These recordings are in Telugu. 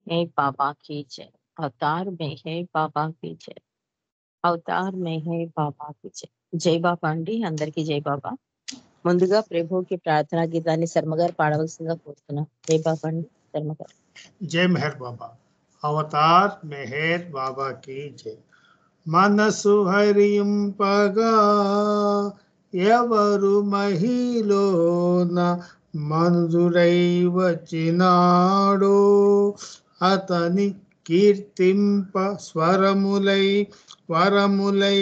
हे बाबा की जय। अवतार में है బాబా की जय। అవతార్ మే హే బాబా की जय। జై బాబా అండి, అందరికీ జై బాబా. ముందుగా ప్రభువుకి ప్రార్థనా గీతాన్ని శర్మ గారు పాడవలసిందిగా కోరుతున్నాం. జై బాబా అండి, శర్మ గారు. जय मेहर बाबा। अवतार मेहर बाबा की जय। మనసు హరింపగా ఎవరు మహిలోన మనుజురై వచ్చినాడో అతని కీర్తింప స్వరములై వరములై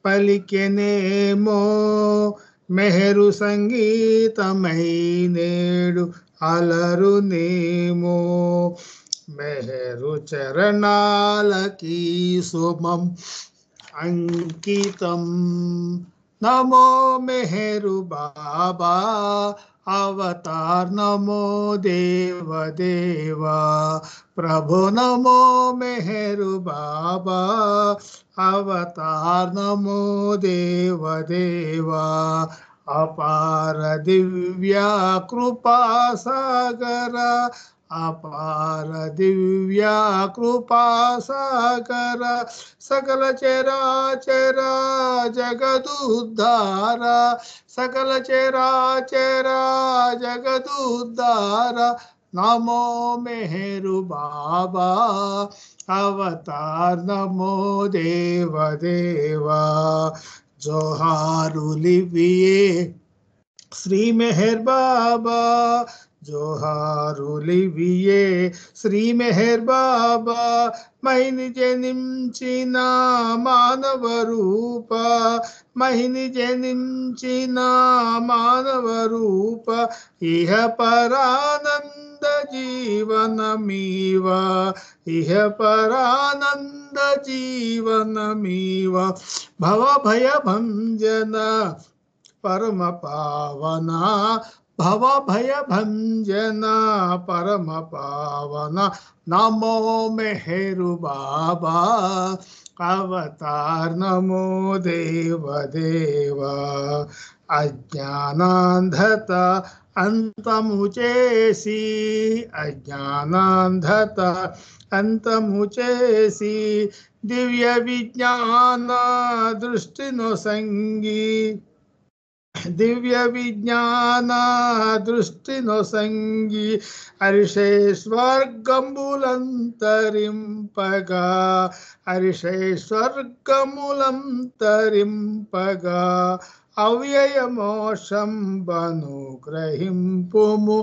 పలికెనేమో మెహరు సంగీతమై నేడు అలరునేమో మెహరు చరణాలకి సుమం అంకితం నమో మెహరు బాబా అవతార్ నమో దేవదేవా ప్రభు నమో మెహరు బాబా అవతార్ నమో దేవదేవా అపార దివ్య కృపా సాగర అపార దివ్య కృపా సాగర సకల చరాచర జగదుద్ధార సకల చరాచర జగదుద్ధార నమో మెహరు బాబా అవతార్ నమో దేవదేవా జోహారులివియే శ్రీ మెహర్ బాబా జోహారులివియే శ్రీ మెహర్ బాబా మహిని జనించిన మానవ రూప మహిని జనించిన మానవ రూప ఇహ పరానంద జీవనమీవా ఇహ పరానంద జీవనమీవా భవ భయ భంజన పరమ పావన భవ భయ భంజన పరమ పావన నమో మెహరు బాబా అవతార్ నమో దేవదేవా అజ్ఞానాంధత అంతము చేసి అజ్ఞానాంధత అంతము చేసి దివ్య విజ్ఞాన దృష్టిను సంగి దివ్య విజ్ఞాన దృష్టిను సంగి హరిషే స్వర్గములంతరింపగా హరిషే స్వర్గములంతరింపగా అవ్యయమోషం బను గ్రహింపుము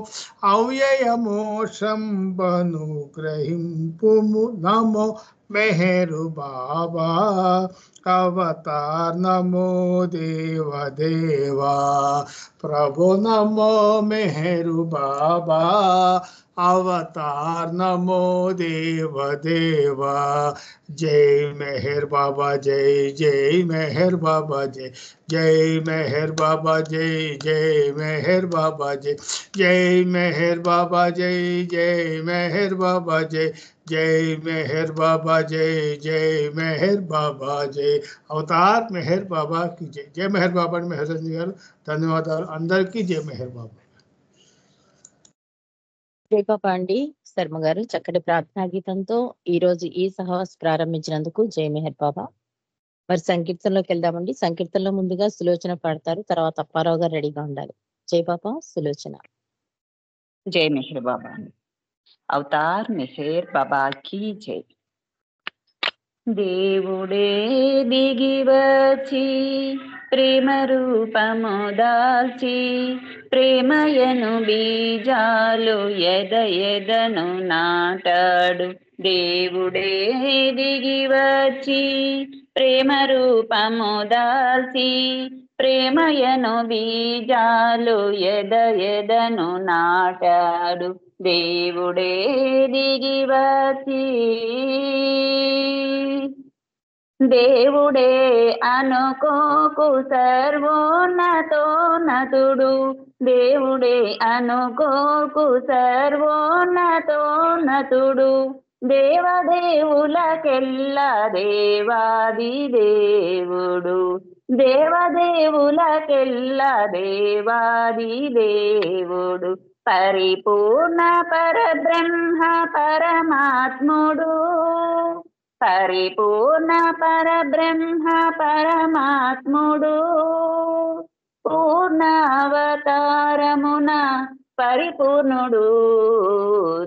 అవ్యయమోషం బను గ్రహింపుము నమో మెహరు బాబా అవతార్ నమో దేవదేవా ప్రభు నమో మెహరు బాబా అవతార్ నమో దేవదేవా జై మెహర్ బాబా జై జై మెహర్ బాబా జై జై మెహర్ బాబా జై జై మెహర్ బాబా జై జై మెహర్ బాబా జై జై మెహర్ బాబా జై జై మెహర్ బాబా జై జై మెహర్ బాబా జై అవతార్ మెహర్ బాబా కి జై జై మెహర్ బాబా మెహర్ సంజయ్ గారు ధన్యవాదాలు అందరికీ జై మెహర్ బాబా జై బాబా అండి, శర్మ గారు చక్కటి ప్రార్థనా గీతంతో ఈ రోజు ఈ సహవాస్ ప్రారంభించినందుకు జై మెహర్ బాబా. మరి సంకీర్తనలోకి వెళ్దామండి. సంకీర్తనలో ముందుగా సులోచన పాడతారు, తర్వాత అప్పారావు గారు రెడీగా ఉండాలి. జై బాబా. సులోచన. జై మెహర్ బాబా. అవతార్ మెహర్ బాబా కీ జై. దేవుడే దిగి వచ్చి ప్రేమ రూపము దాల్చి ప్రేమయను బీజాలు ఎదను నాటాడు. దేవుడే దిగి వచ్చి ప్రేమ రూపము దాల్చి ప్రేమయను బీజాలు ఎదను నాటాడు. దేవుడే దిగి వచ్చి దేవుడే అనుకోకు సర్వోన్నతోన్నతుడు. దేవుడే అనుకోకు సర్వోన్నతోన్నతుడు. దేవదేవులకెల్లా దేవాది దేవుడు. దేవదేవులకెల్లా దేవాది దేవుడు. పరిపూర్ణ పరబ్రహ్మ పరమాత్ముడు, పరిపూర్ణ పరబ్రహ్మ పరమాత్ముడు, పూర్ణ అవతారమున పరిపూర్ణుడు,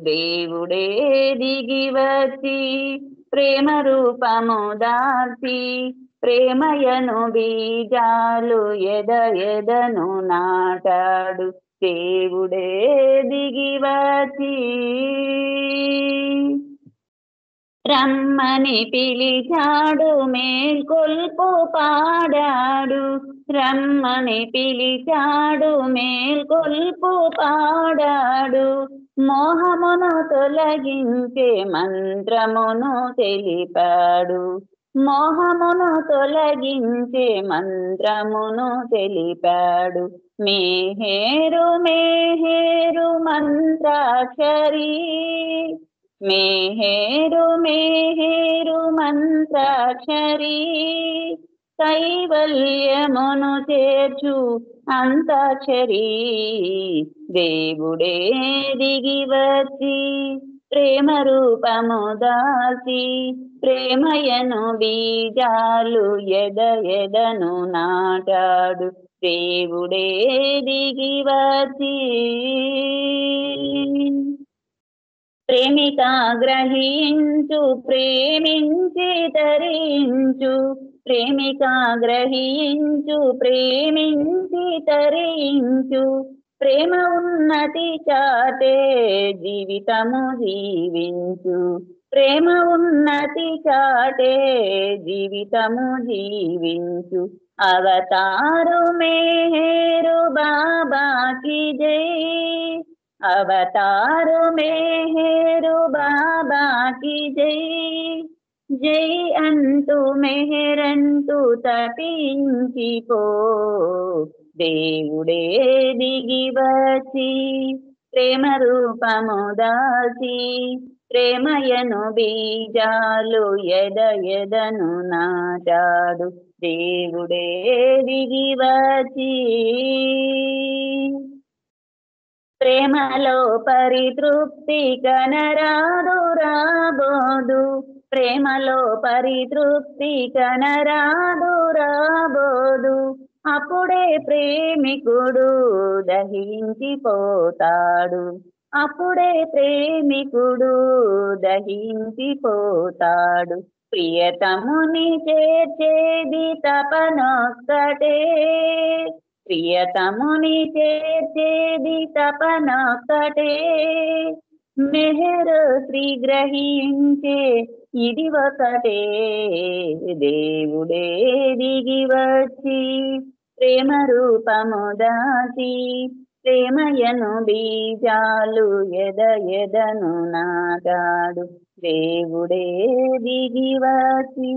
దేవుడే దిగి వచ్చి ప్రేమ రూపము దాల్చి, ప్రేమయను బీజాలు ఎదను నాటాడు, దేవుడే దిగి వచ్చి. రమ్మని పిలిచాడు మేల్కొల్పు పాడాడు, రమ్మని పిలిచాడు మేల్కొల్పు పాడాడు, మోహమును తొలగించే మంత్రమును తెలిపాడు, మోహమును తొలగించే మంత్రమును తెలిపాడు, మేహేరు మేహేరు మంత్రాక్షరి, మేహేరు మేహేరు మంత్రాక్షరి, కైవల్యమును చేర్చు అంతాక్షరి, దేవుడే దిగి వచ్చి ప్రేమ రూపము దాల్చి, ప్రేమయను బీజాలు ఎదను నాటాడు, దేవుడే దిగి వచ్చి. ప్రేమిక గ్రహించు ప్రేమించి తరించు, ప్రేమిక గ్రహించు ప్రేమించి తరించు, ప్రేమ ఉన్నతి చాటే జీవితము జీవించు, ప్రేమ ఉన్నతి చాటే జీవితము జీవించు, అవతారు మేహేరు బాబాకి జై, అవతారు మేహేరు బాబాకి జై, జై అంటూ మెహరంటూ తపించిపో, దేవుడే దిగి వచ్చి ప్రేమ రూపము దాల్చి, ప్రేమయను బీజాలు ఎదను నాటాడు, దేవుడే దిగి వచ్చి. ప్రేమలో పరితృప్తి కనరాదు రాబోదు, ప్రేమలో పరితృప్తి కనరాదు రాబోదు, అప్పుడే ప్రేమికుడు దహించిపోతాడు, అప్పుడే ప్రేమికుడు దహించిపోతాడు, ప్రియతముని చేర్చేది తపనొక్కటే, ప్రియతముని చేర్చేది తపనొక్కటే, మెహరు శ్రీ గ్రహించే ఇది ఒకటే, దేవుడే దిగి వచ్చి ప్రేమ రూపము దాచి, ప్రేమయను బీజాలు ఎదను నాటాడు, దేవుడే దిగి వచ్చి.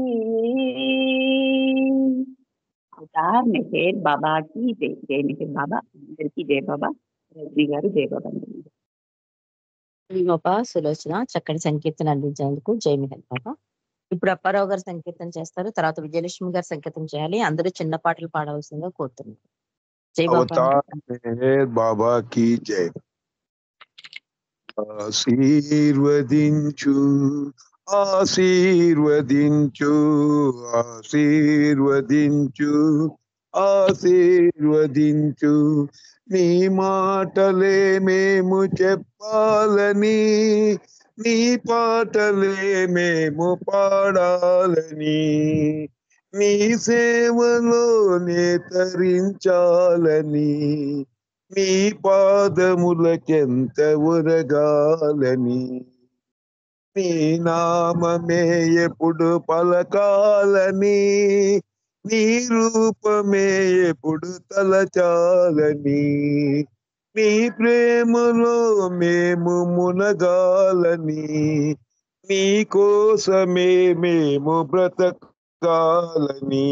అవతార్ మెహర్ బాబాకి జై, జై మెహర్ బాబా, అందరికీ జై బాబా. రజనీ గారు జై బాబా. బాబా సులోచన చక్కటి సంకీర్తన అందించేందుకు జై మెహర్ బాబా. ఇప్పుడు అప్పారావు గారు సంకీర్తన చేస్తారు, తర్వాత విజయలక్ష్మి గారు సంకీర్తన చేయాలి. అందరూ చిన్న పాటలు పాడవలసిందిగా కోరుతున్నారు. జై బాబా. అవతార్ మెహర్ బాబా की जय. ఆశీర్వదించు ఆశీర్వదించు ఆశీర్వదించు ఆశీర్వదించు, నీ మాటలే మేము చెప్పాలని, నీ పాటలే మేము పాడాలని, నీ సేవలోనే తరించాలని, నీ పాదములకెంత ఉరగాలని, నీ నామమే ఎప్పుడు పలకాలని, నీ రూపమే ఎప్పుడు తలచాలని, నీ ప్రేమలో మేము మునగాలని, నీ కోసమే మేము బ్రతకాలని,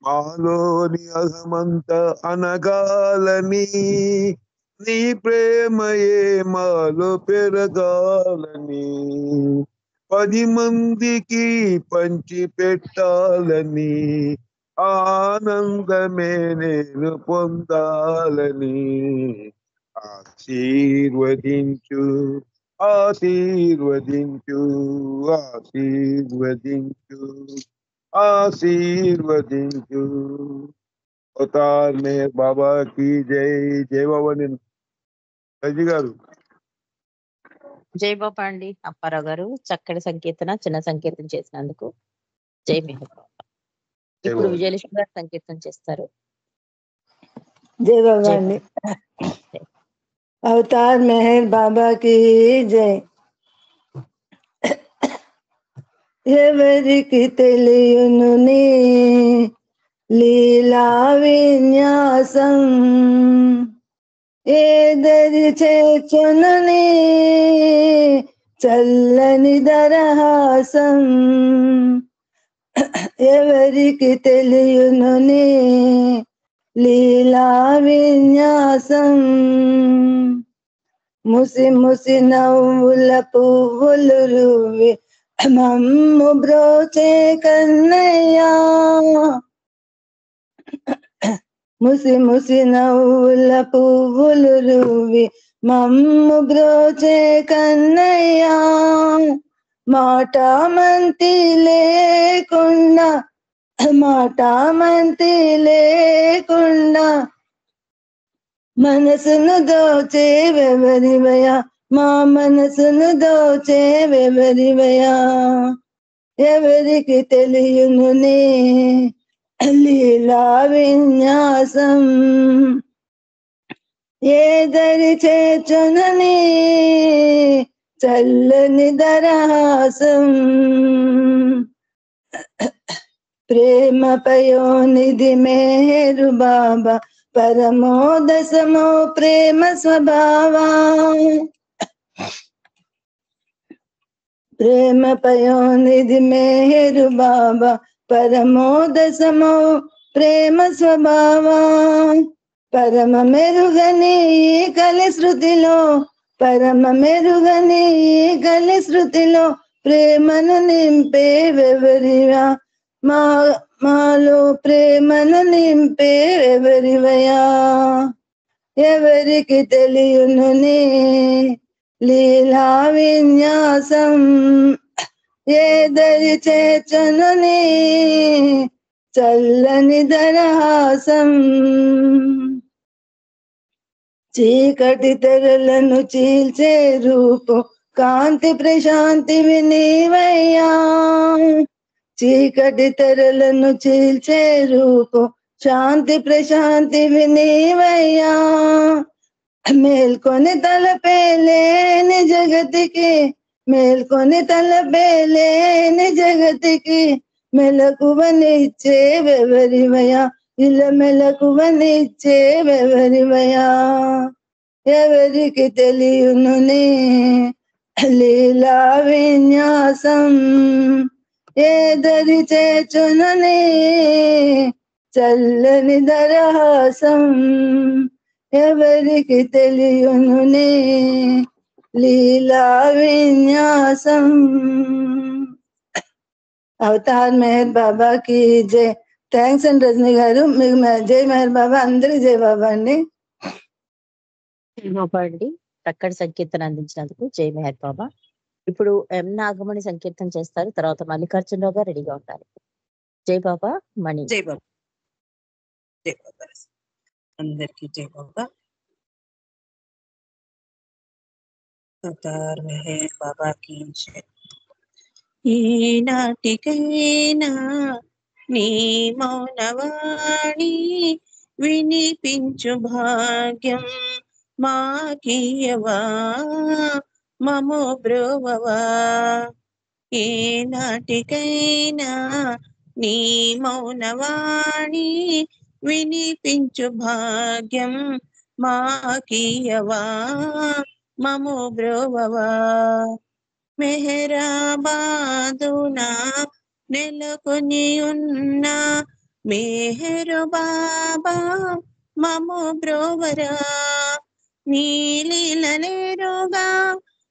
మాలోని అహమంత అనగాలని, నీ ప్రేమయే మాలో పెరగాలని, 10 మందికి పంచి పెట్టాలని, ఆనందమే నేను పొందాలని, ఆశీర్వదించు ఆశీర్వదించు ఆశీర్వదించు ఆశీర్వదించు అవతార్ మెహర్ బాబా की జై. జై బాబా. నేను రజీ గారు జై బాబా అండి. అప్పారావు గారు చక్కటి సంకీర్తన, చిన్న సంకీర్తన చేసినందుకు జై మెహర్ బాబా. జై ఇప్పుడు బాబా. విజయలక్ష్మి గారు సంకీర్తన చేస్తారు. जय बाबा జై अंडी. జై. अवतार मेहर बाबा की जय. ఎవరికి తెలియనుని లీలా విన్యాసం, ఏదరి చేర్చునని చల్లని దరహాసం, ఎవరికి తెలియనుని లీలా విన్యాసం, ముసి ముసి నవ్వుల పువ్వులు రువి మమ్ము బ్రోచే కన్నయ్యా, ముసి ముసి నవ్వుల పువ్వులు రువి మమ్ము బ్రోచే కన్నయ్యా, మాట మంతి లేకుండా మనసును దోచే వెవరివయా, మా మనసును దోచే వెవరివయా, ఎవరికి తెలియనునే లీలా విన్యాసం, ఏదరి చేర్చునని చల్లని దరహాసం, ప్రేమ పయోనిధి మేరు బాబా పరమోదసమో ప్రేమ స్వభావా, ప్రేమ పయోనిధి మేరు బాబా పరమోదసమో ప్రేమ స్వభావా, పరమ మెరుగని కలి శృతిలో, పరమ మెరుగని కలి శృతిలో ప్రేమను నింపే వెవరివా, మాలో ప్రేమను నింపే ఎవరివయా, ఎవరికి తెలియనుని లీలా విన్యాసం, ఏదరి చేర్చునుని చల్లని దరహాసం, చీకటి తెరలను చీల్చే రూపు కాంతి ప్రశాంతి వినీవయ్యా, చీకటి తెరలను చీల్చే రూపు శాంతి ప్రశాంతి వినీవయ్యా, మేల్కొని తలపేలేని జగతికి, మేల్కొని తలపేలేని జగతికి మెలకువనిచ్చే వెవరివయా, ఇలా మెలకువనిచ్చే వెవరివయా, ఎవరికి తెలియనునే లీలా విన్యాసం, ఏదరి చేర్చునని చల్లని దరహాసం, ఎవరికి తెలియనునే లీలా విన్యాసం. అవతార్ మెహర్ బాబా కి జై. థ్యాంక్స్ అండి రజనీ గారు. మీకు జై మెహర్ బాబా. అందరికి జై బాబా అండి. జై బాబా అండి. చక్కటి సంకీర్తన అందించినందుకు జై మెహర్ బాబా. ఇప్పుడు ఎం నాగమణి సంకీర్తన చేస్తారు. తర్వాత మల్లికార్జునరావు గారు రెడీగా ఉంటారు. జై బాబా మణి. జై బాబా. జై బాబా. అందరికీ జై బాబా. అవతార్ మెహర్ బాబా की जय. ఈనాటికైనా నీ మౌనవాణి వినిపించు భాగ్యం మాకియవా, మము బ్రోవవా, ఏనాటికైనా నీ మౌనవాణి వినిపించు భాగ్యం మాకియవా, మము బ్రోవవా, మెహరాబాదునా నెలకొని ఉన్న మెహరు బాబా మము బ్రోవరా, నీలీలనేరుగా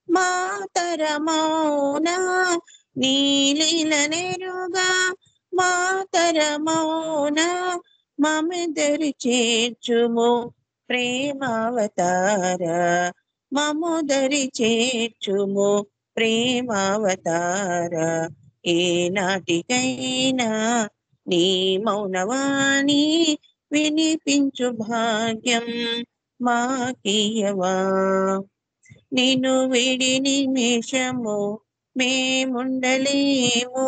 మాతరమౌనా, నీలీలనేరుగా మాతరమౌనా, మమిదరి చేర్చుము ప్రేమావతార మముదరి చేర్చుము ప్రేమావతార ఏ నాటికైనా నీ మౌనవాణి వినిపించు భాగ్యం మాకియవా నిన్ను విడి నిమిషము మేముండలేము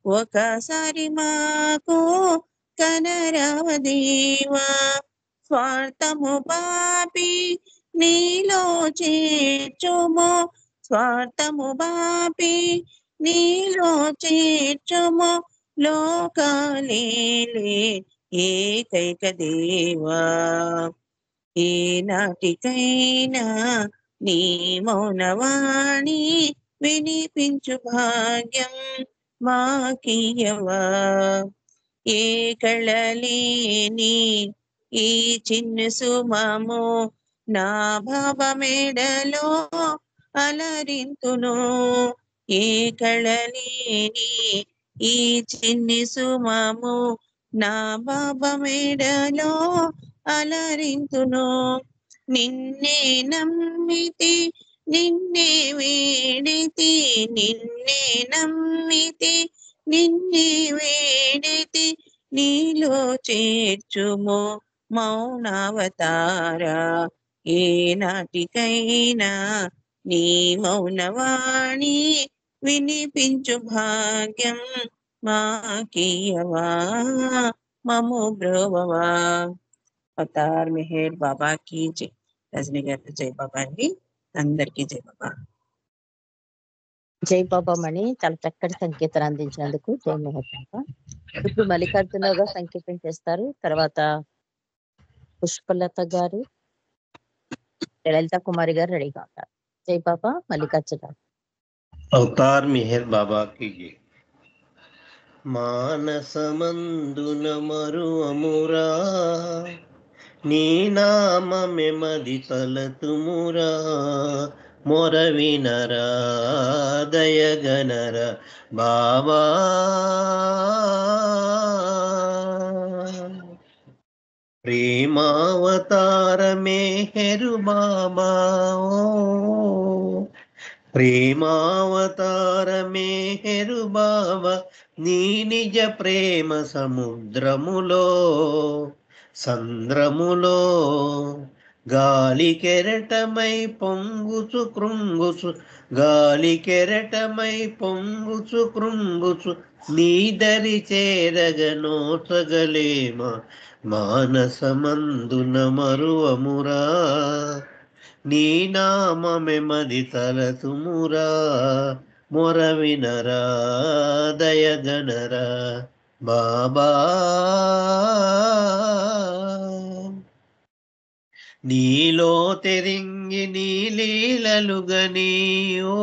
ఒకసారి మాకు కనరావదేవా స్వార్థము పాపి నీలో చేర్చుము స్వార్థము పాపి నీలో చేర్చుము లోకాలేలే ఏకైక దేవా ఏ నాటికైనా నీ మౌనవాణి వినిపించు భాగ్యం మాకియవా ఏ కళలేని ఈ చిన్న సుమము నా భావమేడలో అలరింతును ఏ కళలేని ఈ చిన్ని సుమము నా భావమేడలో అలరింతును నిన్నే నమ్మితి నిన్నే వేడితి నిన్నే నమ్మితి నిన్నే వేడితి నీలో చేర్చుము మౌనావతార ఏ నాటికైనా నీ మౌనవాణి వినిపించు భాగ్యం మాకియవా మము బ్రోవవా అవతార్ మెహర్ బాబా की जय రజనీ గారి జై బాబా అండి అందరికీ జై బాబా జై బాబా మణి చాలా చక్కటి సంకేతాలు అందించినందుకు జై మెహర్ బాబా. ఇప్పుడు మల్లికార్జునరావు గారు సంకేతం చేస్తారు. తర్వాత పుష్పలత గారు, లలిత కుమారి గారు రెడీగా ఉంటారు. జై బాబా మల్లికార్జునరావు. అవతార్ మెహర్ బాబా की जय. మానసమందున మరువమురా నీ నామమే మది తలతుమురా మొర వినరా దయగనర బాబా ప్రేమావతారమే హెరు బాబా ప్రేమావతారమే హెరు బాబా నీ నిజ ప్రేమ సముద్రములో సంద్రములో గాలి కెరటమై పొంగుచు కృంగుచు గాలి కెరటమై పొంగుచు కృంగుచు నీదరి చేరగనోచగలేమ మానసమందున మరువమురా నీ నామమే మది తలతుమురా మొర వినరా దయగనరా బాబా నీలో తెరింగి నీ లీలలుగని ఓ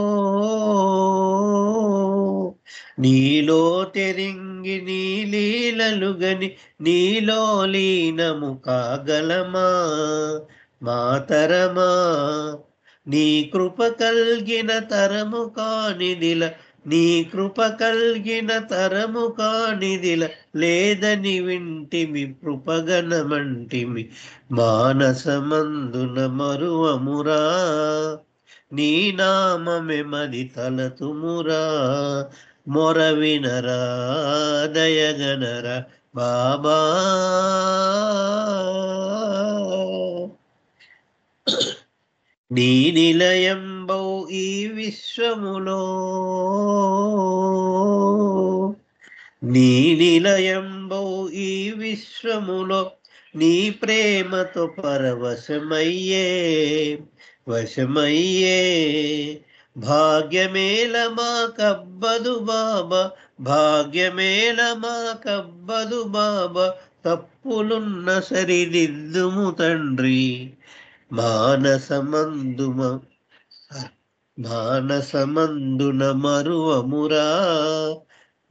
నీలో తెరింగి నీ లీలలుగని నీలో లీనము కాగలమా మాతరమా నీ కృప కల్గిన తరము కానిదిల నీ కృప కల్గిన తరము కానిదిల లేదని వింటిమి కృపగణమంటిమి మానసమందున మరువమురా నీ నామమే మది తలతుమురా మొర వినరా దయగనరా బాబా నీ నిలయంబౌ ఈ విశ్వములో నీ నిలయంబౌ ఈ విశ్వములో నీ ప్రేమతో పరవశమయ్యే వశమయ్యే భాగ్యమేల మా కబ్బదు బాబా భాగ్యమేల మా కబ్బదు బాబా తప్పులున్న సరిదిద్దుము తండ్రి మానసమందున మరువమురా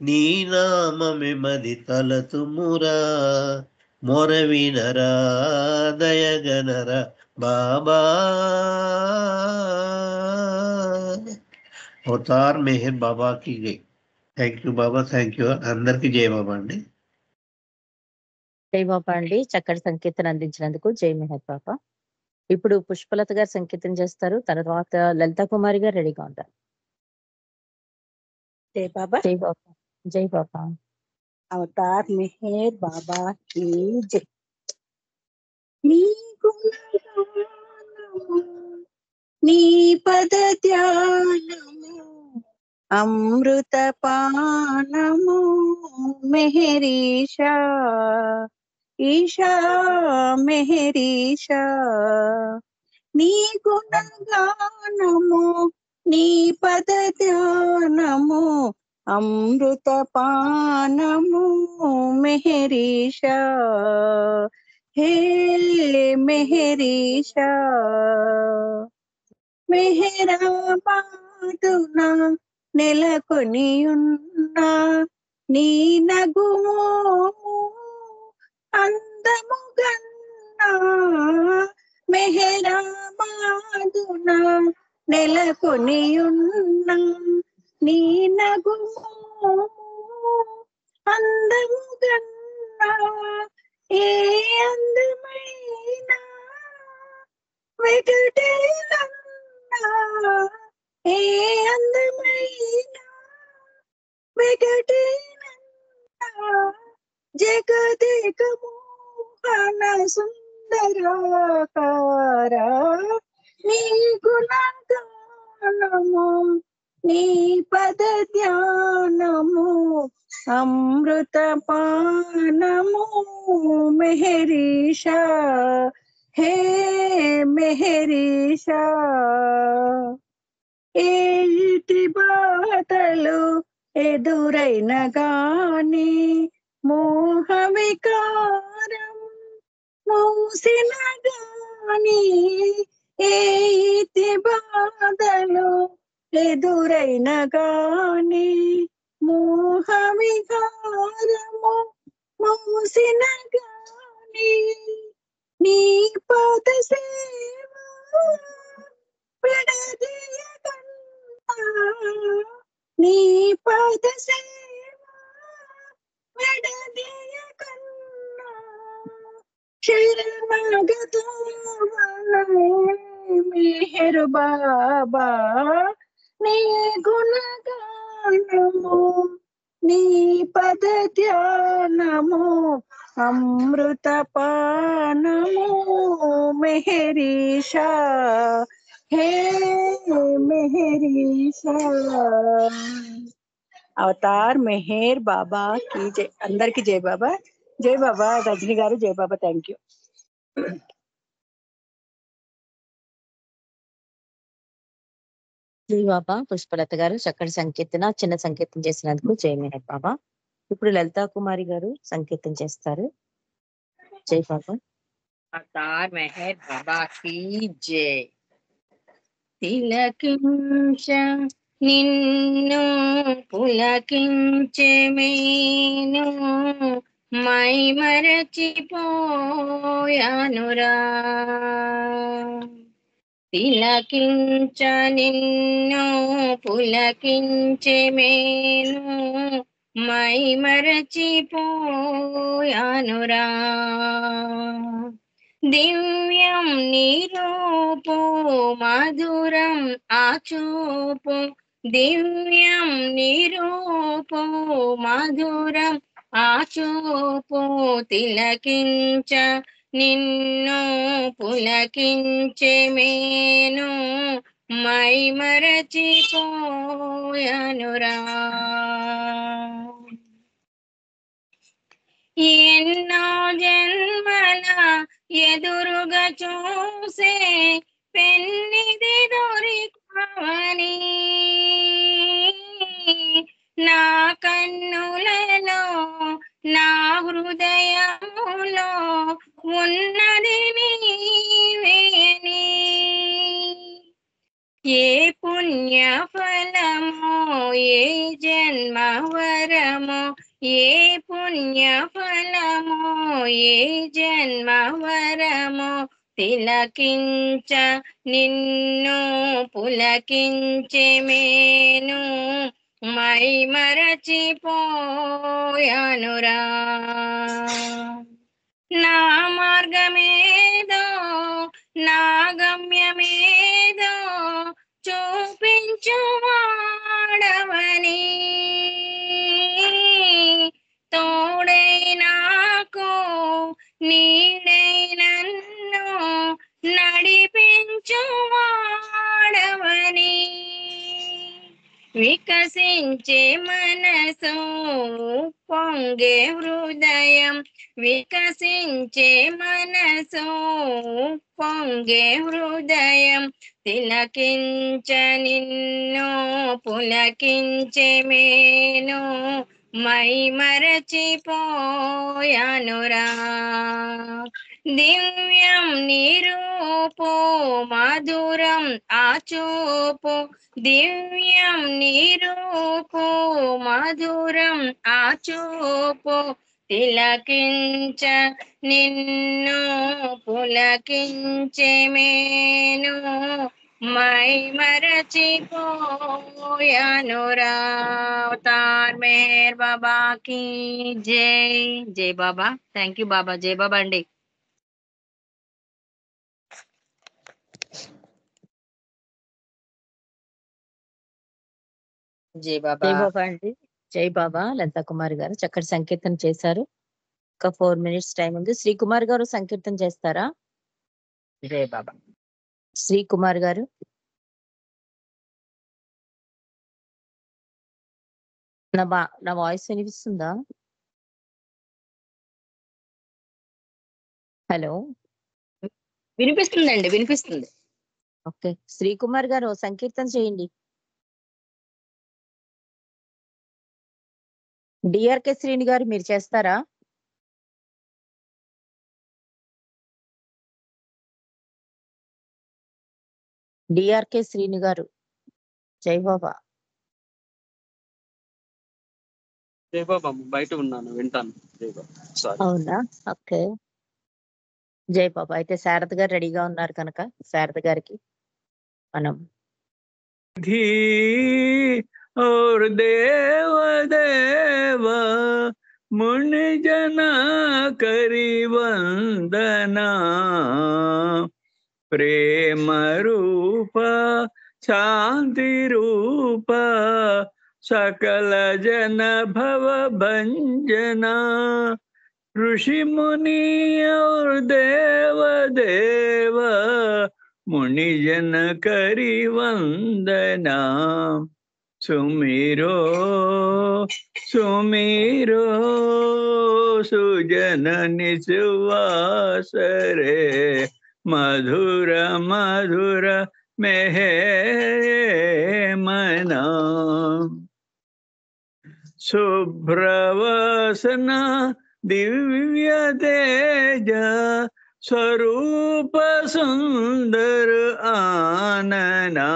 నీ నామమే మది తలతుమురా మొర వినరా దయగనరా బాబా అవతార్ మెహర్ బాబాకి జై. Thank you Baba, thank you. అందరికీ జై బాబా అండి. జై బాబా అండి. చక్కటి సంకీర్తన అందించినందుకు జై మెహర్ బాబా. ఇప్పుడు పుష్పలత గారు సంకీర్తన చేస్తారు. తర్వాత లలితా కుమారి గారు రెడీగా ఉంటారు. జై బాబా. జై బాబా. జై బాబా. అవతార్ మెహర్ బాబా की जय. నీ గుణగానము నీ పద ధ్యానము అమృత పానము మెహరీషా ఈశా మెహరీషా. నీ గుణగానము నీ పద ధ్యానము అమృత పానము మెహరీషా. హే మెహరీషా. మెహరాబాదున నెలకొనియున్న నీ నగుమోము అందము గన్నా. మెహరాబాదున నెలకొనియున్న నీ నగుమోము అందము గన్నా. ఏ అందమైన వెగటేలన్నా ఏ అందమైన వెగటేలన్నా జగదేక మోహన సుందరాకార. నీ గుణగానము నీ పద ధ్యానము అమృత పానము మెహరీషా. హే మెహరీషా. ఏటి బాధలు ఎదురైన గాని మోహ వికారం మూసిన గాని. ఏటి బాధలు ఎదురైన గాని మోహ వికారము మూసిన గాని. నీ పద సేవ విడదీయకన్నా నీ పద సేవ విడదీయకన్నా. శరణాగతమనే మెహర్ బాబా నీ గుణగానము నీ పద ధ్యానము అమృత పానము మెహరీషా. హే మెహరీషా. అవతార్ మెహర్ బాబా की जय. అందరికి జై బాబా. జై బాబా. రజనీ గారు జై బాబా. Thank you. జై బాబా. పుష్పలత గారు చక్కటి సంకీర్తన చిన్న సంకీర్తన చేసినందుకు జై మెహర్ బాబా. ఇప్పుడు లలితా కుమారి గారు సంకీర్తన చేస్తారు. జై బాబా. అవతార్ మెహర్ బాబా की जय. తిలకించ నిన్ను పులకించే మేను మై మరచిపోయానురా. తిలకించ నిన్ను పులకించే మేను మై మరచిపోయానురా. దివ్యం నిరూపు మధురం ఆచూపు దివ్యం నిరూపు మధురం ఆచూపు తిలకించ నిన్ను పులకించే మేను మై మరచిపోయానురా. ఎన్నో జన్మల ఎదురుగా చూసే పెన్నిది దొరికావని నా కన్నులలో నా హృదయములో ఉన్నది నీవేని. ఏ పుణ్య ఫలమో ఏ జన్మ వరమో ఏ పుణ్య ఫలమో ఏ జన్మ వరమో తిలకించ నిన్ను పులకించే మేను మై మరచిపోయానురా. నా మార్గమేదో నా గమ్యమేదో చూపించువాడవని తోడై నాకు నీడై నన్ను నడిపించువాడవని వికసించే మనసు పొంగే హృదయం వికసించే మనసు పొంగే హృదయం తిలకించ నిన్ను పులకించే మేను మై మరచిపోయానురా దివ్యం నిరూపో మధురం ఆచూపు దివ్యం నిరూపో మధురం ఆచూపు తిలకించ నిన్ను పులకించే మేను మై మరచిపోయానురా అవతార్ మెహర్ బాబా की జై జై బాబా థ్యాంక్ యూ బాబా జై బాబా అండి జై బాబా జై బాబా అండి జై బాబా లలితా కుమార్ గారు చక్కటి సంకీర్తన చేశారు ఒక 4 minutes టైం ఉంది శ్రీ కుమార్ గారు సంకీర్తన చేస్తారా జై బాబా శ్రీ కుమార్ గారు నా వాయిస్ వినిపిస్తుందా హలో వినిపిస్తుందండి వినిపిస్తుంది ఓకే శ్రీ కుమార్ గారు సంకీర్తన చేయండి డిఆర్కే శ్రీని గారు మీరు చేస్తారా డిఆర్కే శ్రీని గారు జై బాబా జై బాబా బయట ఉన్నాను వింటాను జై బాబా సారీ అవునా ఓకే జై బాబా అయితే శారద గారు రెడీగా ఉన్నారు కనుక శారద గారికి మనం धी और देव देव मुनि जना करी वंदना प्रेम रूप शांति रूप सकल जन भव भंजना ऋषि मुनि और देव देव मुनि जन करी वंदना सुमिरो सुमिरो सुजन निश्वास रे मधुर मधुर में मना शुभ्रवसना दिव्य तेज स्वरूप सुंदर आनना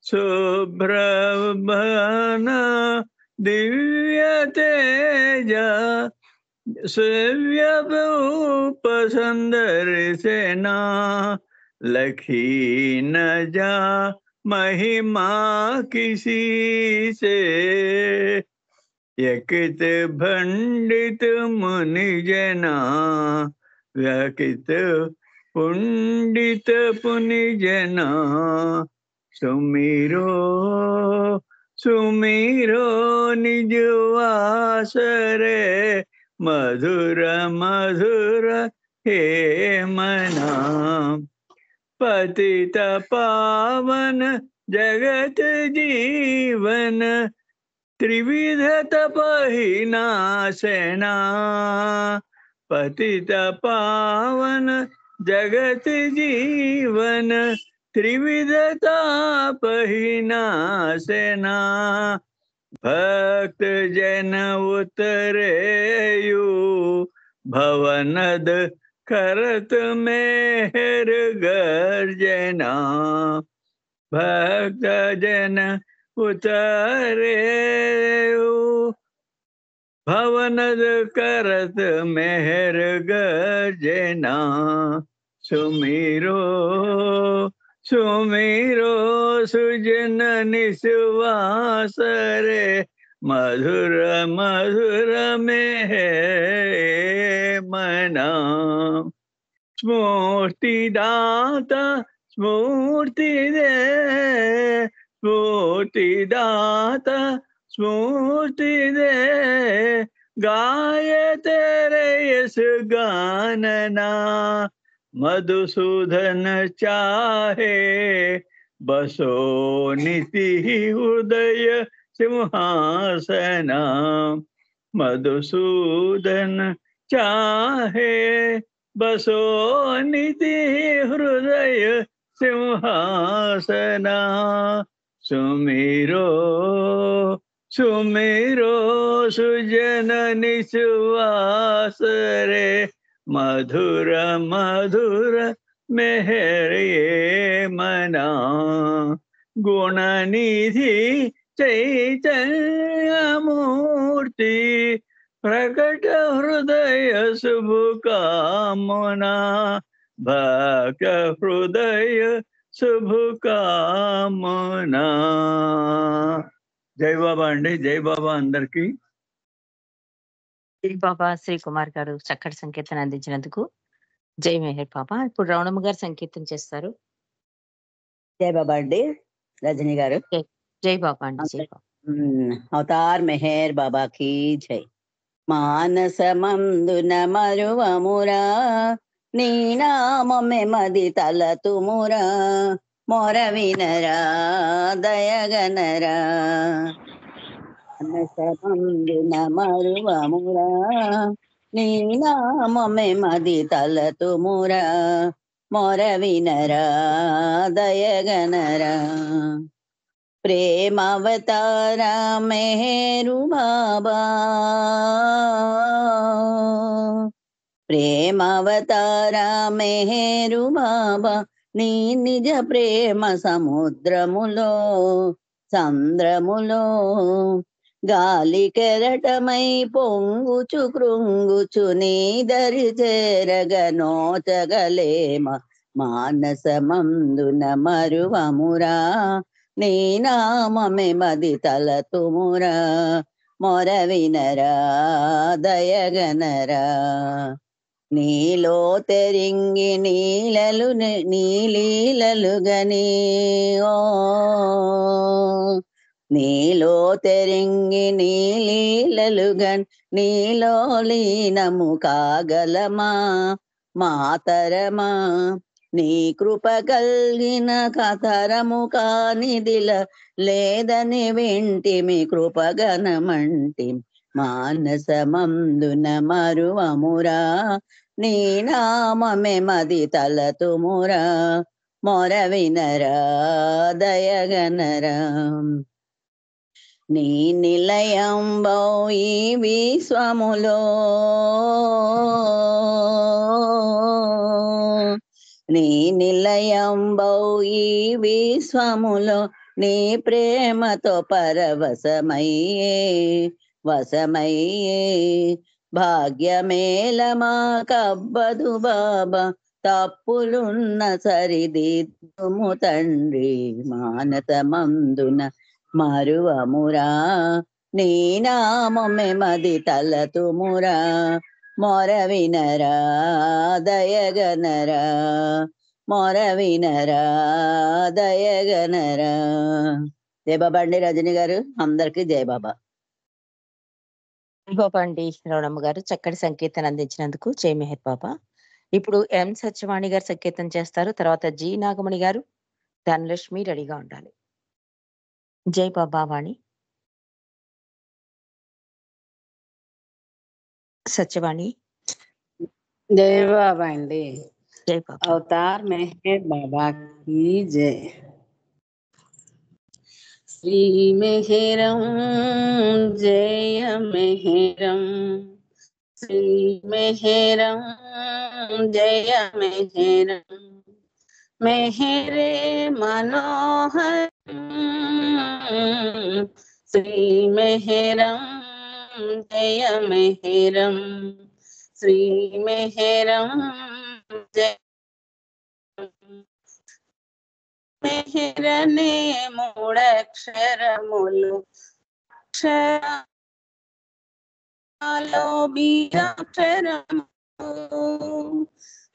शुभ्रवन दिव्य तेज सेव्य रूप सुंदर सेना लखी न जा महिमा किसी से यकित भंडित मुनि जना व्यकित पुंडित पुनि जना सुमिरो सुमिरो निज वासरे मधुर मधुर हे मना पतित पावन जगत जीवन त्रिविध तपहि नाशना पतित पावन जगत जीवन त्रिविध तापहि नाशना भक्त जन उतरेयु भवनद करत मेहर गर्जना भक्त जन उतरेयु भवनद करत मेहर गर्जना सुमिरो सुमिरो सुजन निश्वास रे मधुर मधुर में मना स्फूर्तिदाता स्फूर्ति दे स्फूर्तिदाता स्फूर्ति दे गाय तेरे यस गानना मधुसूदन चाहे बसो नीति हृदय सिंहासना मधुसूदन चाहे बसो नीति हृदय सिंहासना सुमिरो सुमिरो सुजननि सुवास रे मधुर मधुर मेहरे मना गुणनिधि चैतन्य मूर्ति प्रकट हृदय शुभ कामना भक्त हृदय शुभ कामना జై బాబా అండి. జై బాబా అందరికి. జై బాబా. శ్రీ కుమార్ గారు చక్కటి సంకీర్తన అందించినందుకు జై మెహర్ బాబా. ఇప్పుడు రవణమ్మ గారు సంకీర్తన చేస్తారు. జై బాబా అండి. రజనీ గారు జై బాబా అండి. జై బాబా. అవతార్ మెహర్ బాబాకి జై. మానసమందున మరువమురా నీ నామమే మది తలతుమురా మొర వినరా దయగనరా మానసమందున మరువమురా నీ నామమే మది తలతుమురా మొర వినరా దయగనరా ప్రేమావతార మెహరు బాబా ప్రేమావతార మెహరు బాబా నీ నిజ ప్రేమ సముద్రములో సంద్రములో గాలి కెరటమై పొంగుచు కృంగుచు నీ దరి చేరగ నోచగలేమ మానసమందున మరువమురా నీ నామమే మది తలతుమురా మొర వినరా దయగనరా నీలో తెరింగి నీలీలలు గని ఓ నీలో తెరింగి నీలీలలు గని నీలో లీనము కాగలమా మాతరమా నీ కృప కలిగిన కతరము కానిదిల లేదని వింటిమి కృపగనమంటి మానసమందున మరువమురా నీ నామమే మది తలతుమురా మొర వినరా దయగనరా నీ నిలయంబౌ ఈ విశ్వములో నీ నిలయంబౌ ఈ విశ్వములో నీ ప్రేమతో పరవశమయ్యే వశమయ్యే భాగ్యమేల మా కబ్బదు బాబా తప్పులున్న సరిదిద్దుము తండ్రి మానసమందున మరువమురా నీ నామమే మది తలతుమురా మొర వినరా దయగనరా మొర వినరా దయగనరా. జై బాబా అండి. రజని గారు అందరికి జై బాబా. జై బాబా అండి. రవణమ్మ గారు చక్కటి సంకీర్తన అందించినందుకు జై మెహర్ బాబా. ఇప్పుడు ఎం సత్యవాణి గారు సంకీర్తన చేస్తారు. తర్వాత జి నాగమణి గారు, ధనలక్ష్మి రెడీగా ఉండాలి. జై బాబా వాణి. సత్యవాణి. జై బాబా అండి. జై బాబా. అవతార్ మెహర్ బాబా की जय. श्री मेहरम जय मेहरम श्री मेहरम जय मेहरम मेहरे मनोहर श्री मेहरम जय मेहरम श्री मेहरम जय మెహరనే మూడక్షరములు అక్షరాలో బీజాక్షరము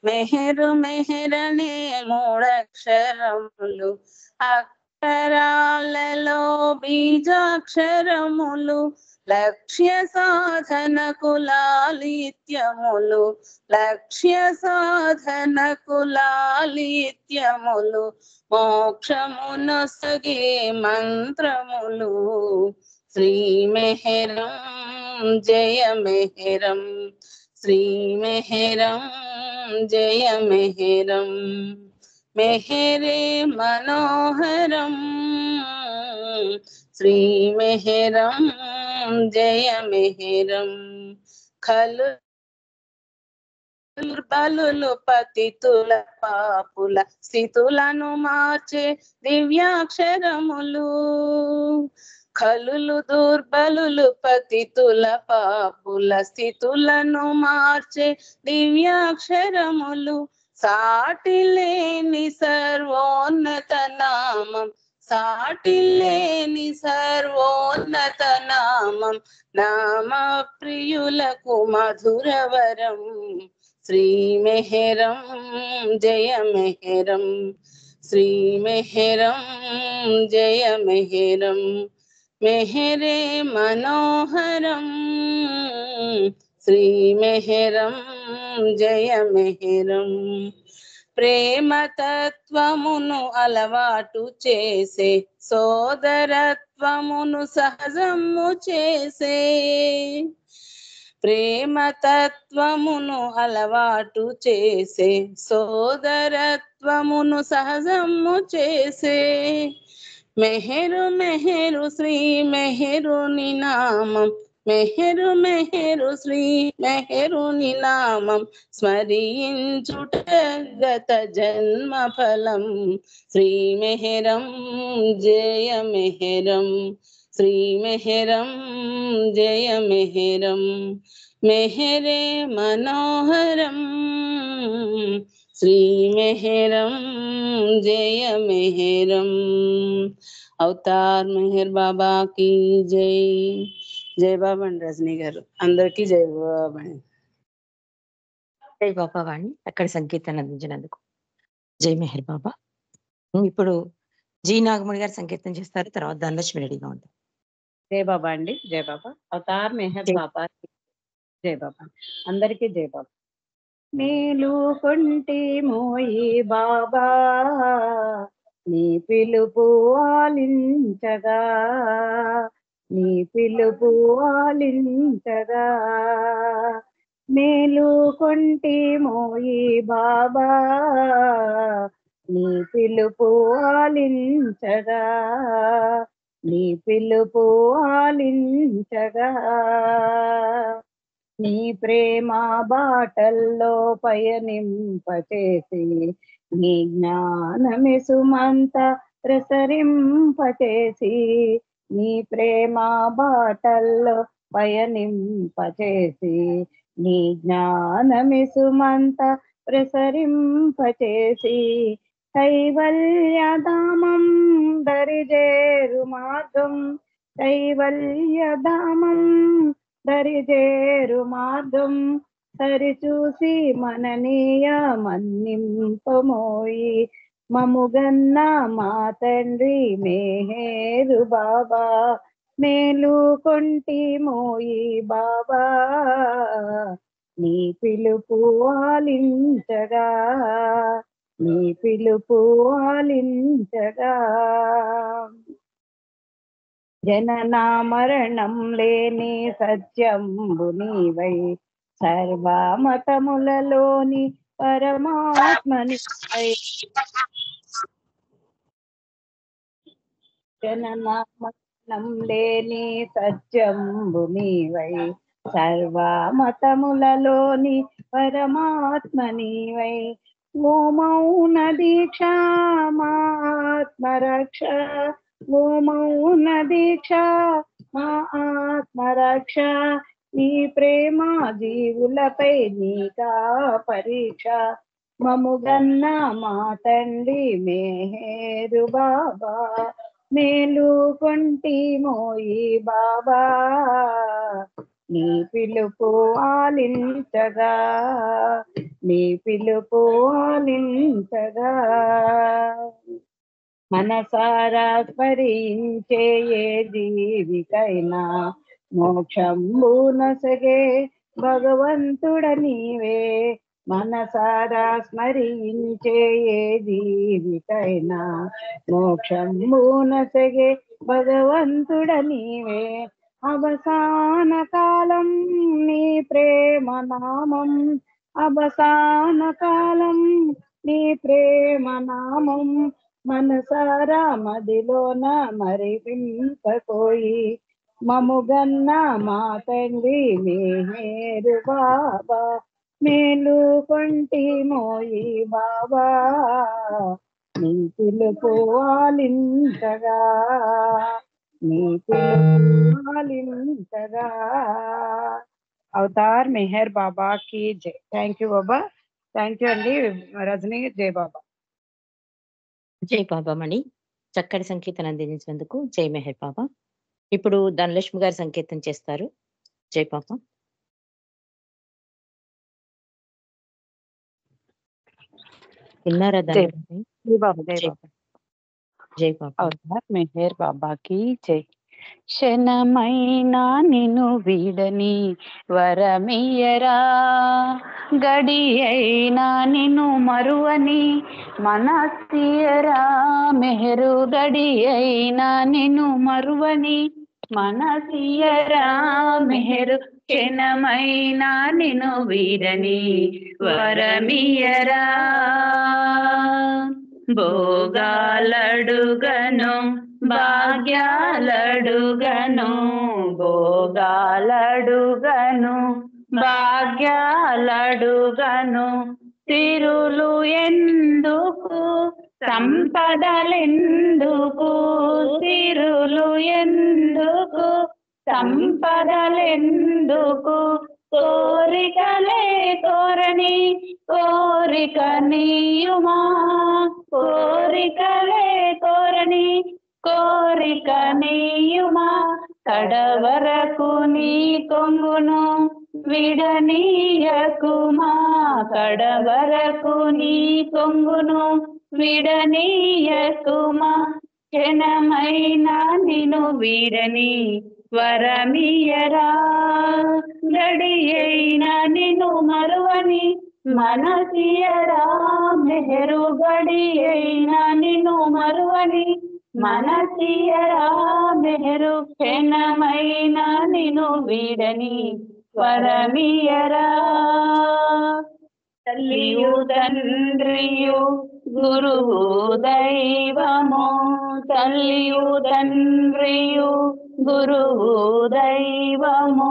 మెహరు మెహరనే మూడక్షరములు అక్షరాలలో బీజాక్షరములు లక్ష్య సాధనకు లాలిత్యములు లక్ష్య సాధనకు లాలిత్యములు మోక్షమునొసగే మంత్రములు శ్రీ మెహరం జయ మెహరం శ్రీ మెహరం జయ మెహరం మెహరే మనోహరం శ్రీ మెహరం జయ మెహరం ఖలు బలులు పతితుల పాపుల స్థితులను మార్చే దివ్యాక్షరములు ఖలులు దుర్బలులు పతితుల పాపుల స్థితులను మార్చే దివ్యాక్షరములు సాటి లేని సర్వోన్నత నామం సాటి లేని సర్వోన్నత నామం నామ ప్రియులకు మధురవరం శ్రీ మెహరం జయ మెహరం శ్రీ మెహరం జయ మెహరం మెహరే మనోహరం శ్రీ మెహరం జయ మెహరం ప్రేమ తత్వమును అలవాటు చేసే సోదరత్వమును సహజము చేసే ప్రేమ తత్వమును అలవాటు చేసే సోదరత్వమును సహజము చేసే మెహరు మెహరు శ్రీ మెహరుని నామం మెహరు మెహరు శ్రీ మెహరుని నామం స్మరించుట గత జన్మ ఫలం శ్రీ మెహరం జయ మెహరం శ్రీ మెహరం జయ మెహరం మెహరే మనోహరం శ్రీ మెహరం జయ మెహరం అవతార్ మెహర్ బాబా की జై జై బాబా అండి రజనీ గారు అందరికీ జై బాబా అండి జై బాబా వాణి అక్కడ సంకీర్తన అందించినందుకు జై మెహర్ బాబా. ఇప్పుడు జి నాగమణి గారు సంకీర్తన చేస్తారు, తర్వాత ధనలక్ష్మి రెడీగా ఉంటారు. జై బాబా అండి. జై బాబా. అవతార్ మెహర్ జై బాబా జై బాబా. అందరికీ జై బాబా. మేలు కొంటి మోయి బాబా నీ పిలుపు ఆలించగా నీ పిలుపు ఆలించగా మేలు కొంటి మోయి బాబా నీ పిలుపు ఆలించగా నీ పిలుపు ఆలించగా నీ ప్రేమ బాటల్లో పయనింపచేసి నీ జ్ఞానమే సుమంత ప్రసరింపచేసి నీ ప్రేమ బాటల్లో పయనింపచేసి నీ జ్ఞానమే సుమంత ప్రసరింపచేసి కైవల్యధామం దరిజేరు మార్గం కైవల్యధామం దరిజేరు మార్గం సరిచూసి మననీయ మన్నింపమోయి మముగన్న మా తండ్రి మేహేరు బాబా మేలు కొంటి మోయి బాబా నీ పిలుపు ఆలించగా నీ పిలుపు ఆలించగా జనన మరణం లేని సత్యంబు నీవై సర్వమతములలోని పరమాత్మని జనన మరణం లేని సత్యంబు నీవై సర్వమతములలోని పరమాత్మనివై ఓ మౌన దీక్ష మా ఆత్మరక్ష ఓ మౌన దీక్ష మా ఆత్మరక్ష నీ ప్రేమ జీవులపై నీకా పరీక్ష మముగన్న మా తండ్రి మేహేరు బాబా మేలు కొంటి మోయి బాబా నీ పిలుపు ఆలించగా, నీ పిలుపు ఆలించగా, మనసారా స్మరించే ఏ జీవికైనా మోక్షంబు నొసగే భగవంతుడ నీవే. మనసారా స్మరించే ఏ జీవికైనా మోక్షంబు నొసగే భగవంతుడ నీవే. అవసాన కాలం నీ ప్రేమ నామం, అవసాన కాలం నీ ప్రేమ నామం, మనసారా మదిలోన మరిపింపకోయి. మముగన్న మా తండ్రి మేరు బాబా, మేలు కొంటి మోయి బాబా, నీ పిలుపు ఆలించగా, నీ పిలుపు ఆలించగా. అవతార్ మెహర్ బాబా కి జై. Thank you Baba. Thank you అండి రజనీ. జై బాబా. జై బాబా మణి, చక్కటి సంకీర్తన అందించినందుకు జై మెహర్ బాబా. ఇప్పుడు ధనలక్ష్మి గారు సంకీర్తన చేస్తారు. జై బాబా. విన్నారా జై ధనలక్ష్మి? జై బాబా. జై జై బాబా. జై బాబా. అవతార్ మెహర్ బాబాకి జై. క్షణమైనా నిన్ను వీడని వరమియరా, గడి అయినా నిన్ను మరువని మనసియరా. మెహరు గడి అయినా నిన్ను మరువని మనసియరా. మెహరు క్షణమైనా నిన్ను వీడని వరమియరా. భోగాలడుగను భాగ్యాలడుగను, భోగాలడుగను భాగ్యాలడుగను, తిరులు ఎందుకు సంపదలెందుకు, తిరులు ఎందుకు సంపదలెందుకు, కోరికలే కోరని కోరిక నీయుమా, కోరికలే కోరని కోరిక నీయుమా. కడవరకు నీ కొంగును విడనీయకుమా, కడవరకు నీ కొంగును విడనీయకుమా. క్షణమైనా నిన్ను వీడని వరమియరా, గడి అయినా నిన్ను మరువని మనసియరా. మెహరు గడి అయినా నిన్ను మరువని మనసియరా. మెహరు క్షణమైనా నిన్ను వీడని వరమియరా. తల్లియు తండ్రియు గురువు దైవము, తల్లియు తండ్రియు గురువు దైవము,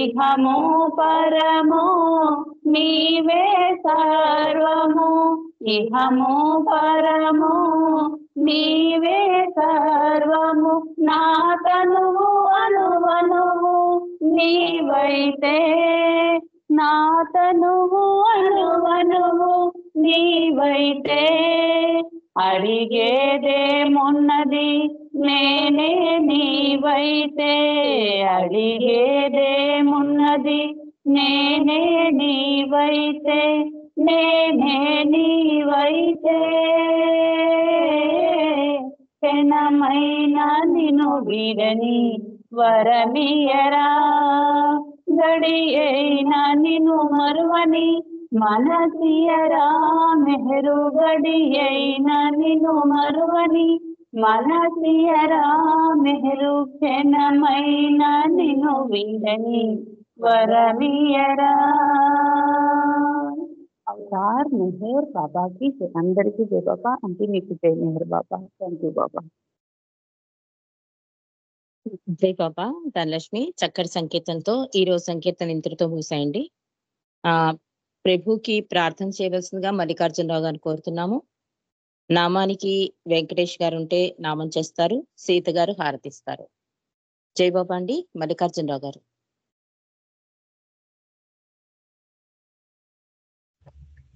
ఇహము పరము నీవే సర్వము, ఇహము పరము నీవే సర్వము. నా తనువు అనువనువు నీవైతే, నా తనువు అనువనువు నీవైతే, అడిగేదేమున్నది నేనే నీవైతే, అడిగేదేమున్నది నేనే నీవైతే, నేనే నీవైతే. క్షణమైనా నిన్ను వీడని వరమియరా, గడి అయినా నిన్ను మరువని మనసియరా. మెహరు గడి అయినా నిన్ను మరువని మనసియరా. మెహరు క్షణమైనా నిన్ను వీడని వరమియరా. అవతార్ మెహర్ బాబాకి అందరికీ జై బాబా. అంటే మీకు జై మెహర్ బాబా. థ్యాంక్ యూ బాబా. జై బాబా. ధనలక్ష్మి చక్కటి సంకీర్తనతో ఈ రోజు సంకీర్తన ఇంతటితో ముగిసాయండి. ప్రభుకి ప్రార్థన చేయవలసిందిగా మల్లికార్జునరావు గారిని కోరుతున్నాము. నామానికి వెంకటేష్ గారు ఉంటే నామం చేస్తారు, సీత గారు హారతిస్తారు. జై బాబా అండి. మల్లికార్జునరావు గారు.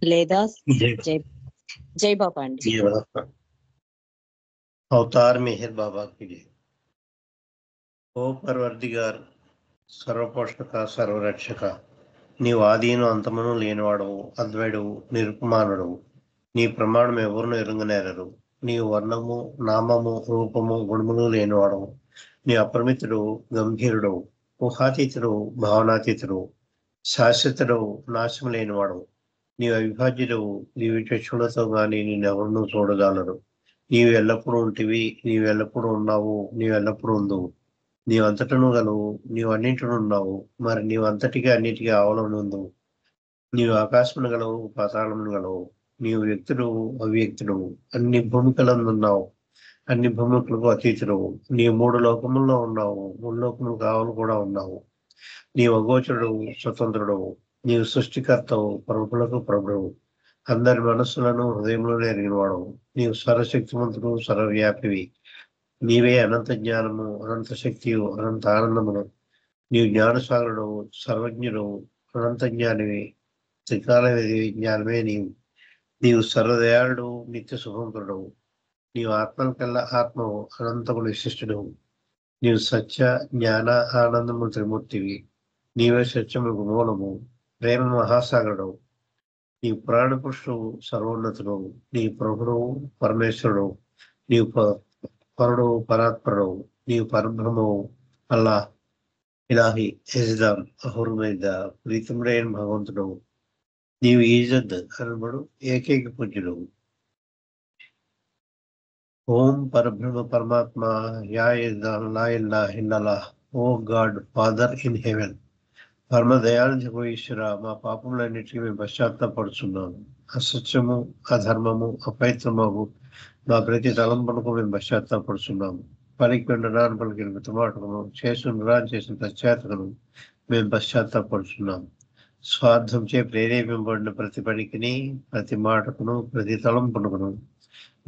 లేదా జై బాబా అండి. अवतार मेहर बाबा की जय। ओ परवरदिगार, సర్వపోషక సర్వరక్షక, నీవు ఆదిను అంతమును లేనివాడవు, అద్వైడవు, నిరుపమానుడవు. నీ ప్రమాణం ఎవరును ఎరుంగనేరరు. నీవు వర్ణము, నామము, రూపము, గుణములు లేనివాడవు. నీ అపరిమితుడు, గంభీరుడవు, ఊహాతీతుడు, భావనాతీతుడు, శాశ్వతుడు, నాశం లేనివాడవు. నీవు అవిభాజ్యుడవు. నీవు చక్షులతో గాని నిన్నెవరునూ చూడగలరు. నీవు ఎల్లప్పుడూ ఉంటివి, నీవు ఎల్లప్పుడూ ఉన్నావు, నీవు ఎల్లప్పుడూ ఉందువు. నీవు అంతటను గలవు, నీవు అన్నింటిను ఉన్నావు, మరి నీవు అంతటికి అన్నిటికీ ఆవలనుందు. నీవు ఆకాశమును గలవు, పాతాళమును గలవు. నీవు వ్యక్తుడు, అవ్యక్తుడవు, అన్ని భూమికలందున్నావు, అన్ని భూమికలకు అతీతుడవు. నీవు 3 లోకముల్లో ఉన్నావు, 3 లోకములు కావలు కూడా ఉన్నావు. నీవు అగోచరుడవు, స్వతంత్రుడవు. నీవు సృష్టికర్తవు, ప్రభువులకు ప్రభువు. అందరి మనస్సులను హృదయంలోనే ఎరిగినవాడవు. నీవు సర్వశక్తిమంతుడు, సర్వవ్యాపివి. నీవే అనంత జ్ఞానము, అనంత శక్తియు, అనంత ఆనందమును. నీవు జ్ఞానసాగరుడవు, సర్వజ్ఞుడవు, అనంత జ్ఞానివి. త్రికాల జ్ఞానమే నీవు. నీవు సర్వదయాళుడు, నిత్య శుభంకరుడవు. నీవు ఆత్మలకల్లా ఆత్మవు, అనంతముడు విశిష్టుడవు. నీవు సత్య, జ్ఞాన, ఆనందము త్రిమూర్తివి. నీవే సత్యముకు మూలము, ప్రేమ మహాసాగరుడవు. నీ ప్రాణపురుషుడు, సర్వోన్నతుడవు. నీ ప్రభుడవు, పరమేశ్వరుడు. నీవు పరుడు, పరాత్పరుడవు. నీవు పరబ్రహ్మవు, అల్లా, ఇలాహి, యజ్దాం, అహుర్మేద, ప్రీతముడైన భగవంతుడవు. నీవు ఈజద్ అనబడు ఏకైక పూజ్యుడవు. ఓం పరబ్రహ్మ పరమాత్మ, యా యజ్దాం, లా ఇల్లాహ ఇల్లల్లాహ్. Oh God Father in heaven, పరమ దయాళు ఈశ్వర, మా పాపములన్నిటికీ మేము పశ్చాత్తాపడుచున్నాము. అసత్యము, అధర్మము, అపవిత్రమగు మా ప్రతి తలంపునకు మేము పశ్చాత్తాపడుచున్నాము. పలికి ఉండరాని పలికిన మితమాటకును, చేసిన పశ్చాత్తకును మేము పశ్చాత్తాపడుచున్నాము. స్వార్థంచే ప్రేరేపింపబడిన ప్రతి పనికిని, ప్రతి మాటకును, ప్రతి తలంపునకును,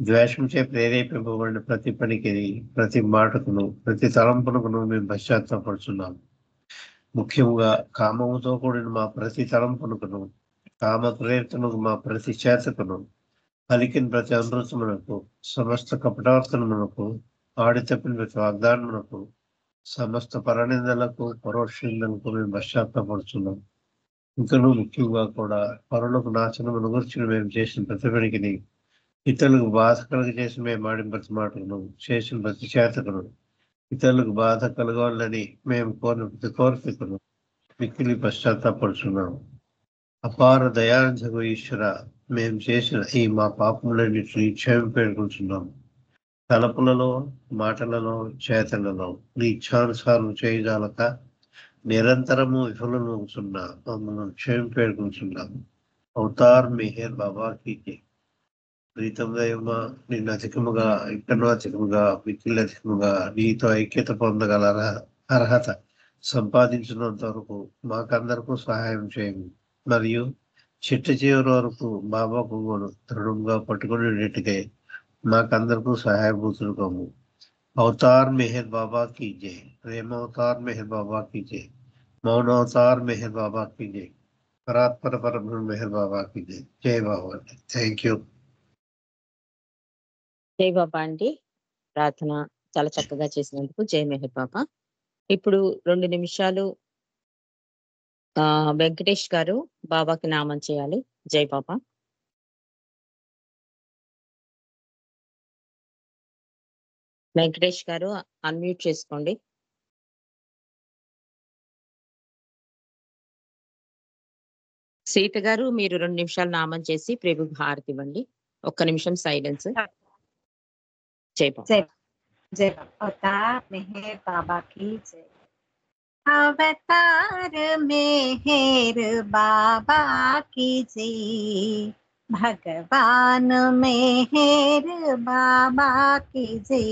ద్వేషంచే ప్రేరేపింపబడిన ప్రతి పనికిని, ప్రతి మాటకును, ప్రతి తలంపునకును మేము పశ్చాత్తాపడుచున్నాము. ముఖ్యంగా కామముతో కూడిన మా ప్రతి తలంపునకును, కామ ప్రేరితముకు మా ప్రతి చేతకును, పలికిన ప్రతి అమృతమునకు, సమస్త కపటార్థనమునకు, ఆడి తప్పిన ప్రతి వాగ్దానమునకు, సమస్త పరనిందలకు, పరోక్ష నిందలకు మేము పశ్చాత్తాపడుచున్నాం. ఇంకనూ ముఖ్యంగా కూడా పరులకు నాశనమును గురించి మేము చేసిన ప్రతి పనికిని, ఇతరులకు బాధ కలుగ చేసి మేము ఆడిన ప్రతి మాటలను, చేసిన ప్రతి చేతకును, ఇతరులకు బాధ కలగాలని మేము కోరిన ప్రతి కోరికను మిక్కిలి పశ్చాత్తాపడుచున్నాము. అపార దయానిధి ఈశ్వర, మేము చేసిన ఈ మా పాపములన్నింటినీ క్షేమం పేర్కొంటున్నాము. తలపులలో, మాటలలో, చేతలలో నీ ఇచ్ఛానుసారం చేయజాలక నిరంతరము విఫలమవుతున్న మమ్మల్ని క్షేమం పేర్కొంటున్నాము. అవతార్ మెహర్ బాబాకి ప్రీతంగా నిన్ను అధికముగా, ఇంకనూ అధికముగా, మిక్కిలి అధికముగా నీతో ఐక్యత పొందగల అర్హత సంపాదించినంత వరకు మాకందరకు సహాయం చేయము. మరియు చిట్ట చివరి వరకు బాబా పువ్వును దృఢంగా పట్టుకునేటట్టుగా మాకందరకు సహాయభూతులుకోము. అవతార్ మెహర్ బాబా की जय, प्रेम अवतार मेहर बाबा की जय, मौन अवतार मेहर बाबा की जय, परात्पर परब्रह्म मेहर बाबा की जय. जय बाबा. Thank you. జై బాబా అండి. ప్రార్థన చాలా చక్కగా చేసినందుకు జై మెహర్ బాబా. ఇప్పుడు 2 నిమిషాలు వెంకటేష్ గారు బాబాకి నామం చేయాలి. జై బాబా. వెంకటేష్ గారు అన్మ్యూట్ చేసుకోండి. సీత గారు మీరు 2 నిమిషాలు నామం చేసి ప్రభుకి హారతి ఇవ్వండి. 1 నిమిషం సైలెన్స్. జై బాబా. जय अवतार मेहर बाबा की जय। अवतार मेहर बाबा की जय, भगवान मेहर बाबा की जय।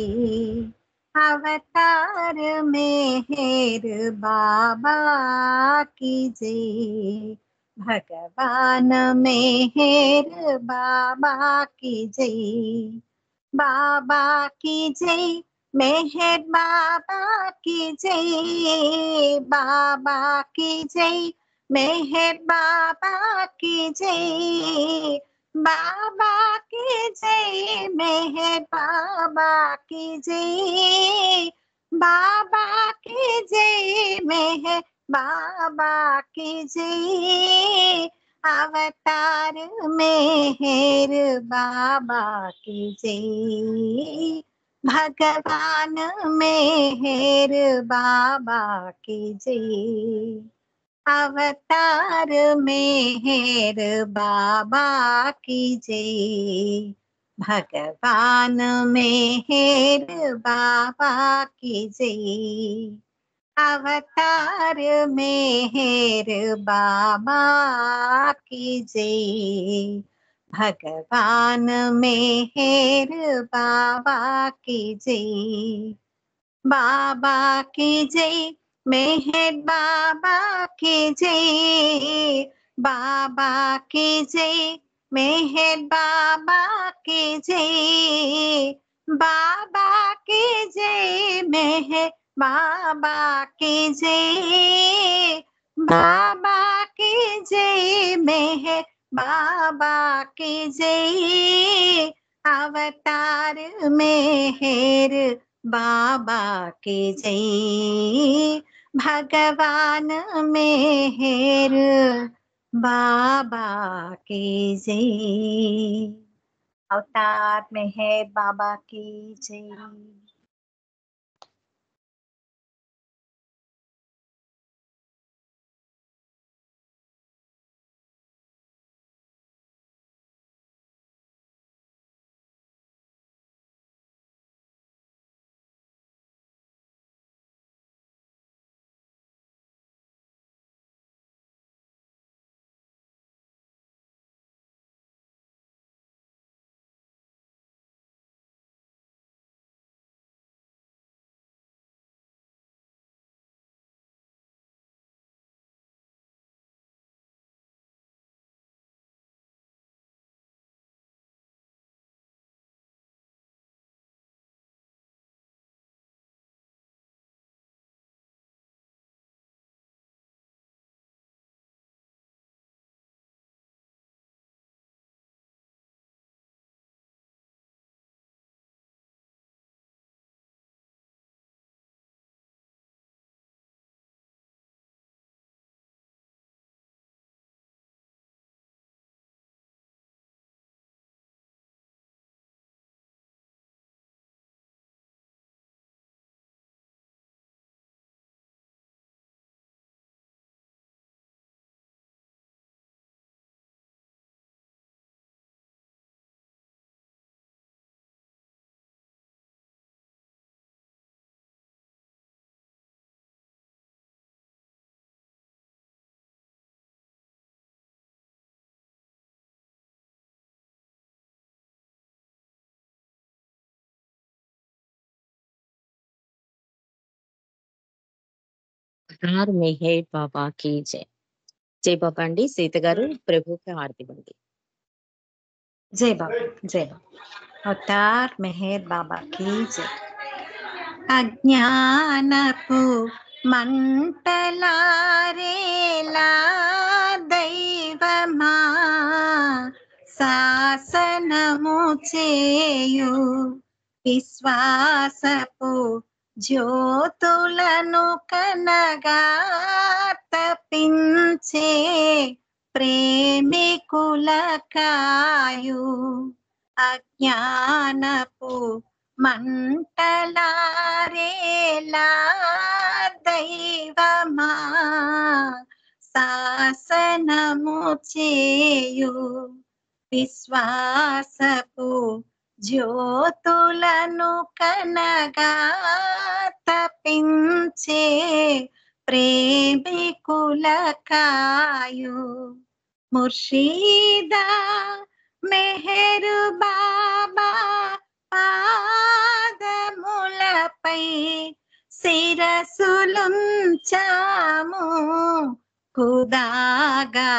अवतार मेहर बाबा की जय, भगवान मेहर बाबा की जय। बाबा की जय, मेहर बाबा की जय। बाबा की जय, मेहर बाबा की जय। बाबा की जय, मेहर बाबा की जय। बाबा की जय मेहर बाबा की जय, अवतार मेहर बाबा की जय, भगवान मेहर बाबा की जय, अवतार मेहर बाबा की जय, भगवान मेहर बाबा की जय, अवतार मेहर बाबा की जय, भगवान मेहर बाबा की जय, बाबा की जय मेहर बाबा की जय, बाबा की जय मेहर बाबा की जय, बाबा की जय मेहर बाबा की जय, बाबा की जय मेहर बाबा की जय, अवतार मेहर बाबा की जय, भगवान मेहर बाबा की जय, अवतार मेहर बाबा की जय। అవతార్ మెహర్ బాబా की जय। జై బాబా అండి। సీత గారు ప్రభుకి హారతి ఇవ్వండి। जय बाबा जय बाबा, अवतार मेहर बाबा की जय। अज्ञानपु మంటలారేలా దైవమా శాసనము చేయు, విశ్వాసపు జ్యోతులను కనగా తపించే ప్రేమికుల కాయు, అజ్ఞానపు మంటలారేలా దైవమా శాసనము చేయు, విశ్వాసపు జ్యోతులను కనగా తపించే ప్రేమికుల కాయు, ముర్షీదా మెహరు బాబా పాదములపై శిరసులుంచాము, ఖుదాగా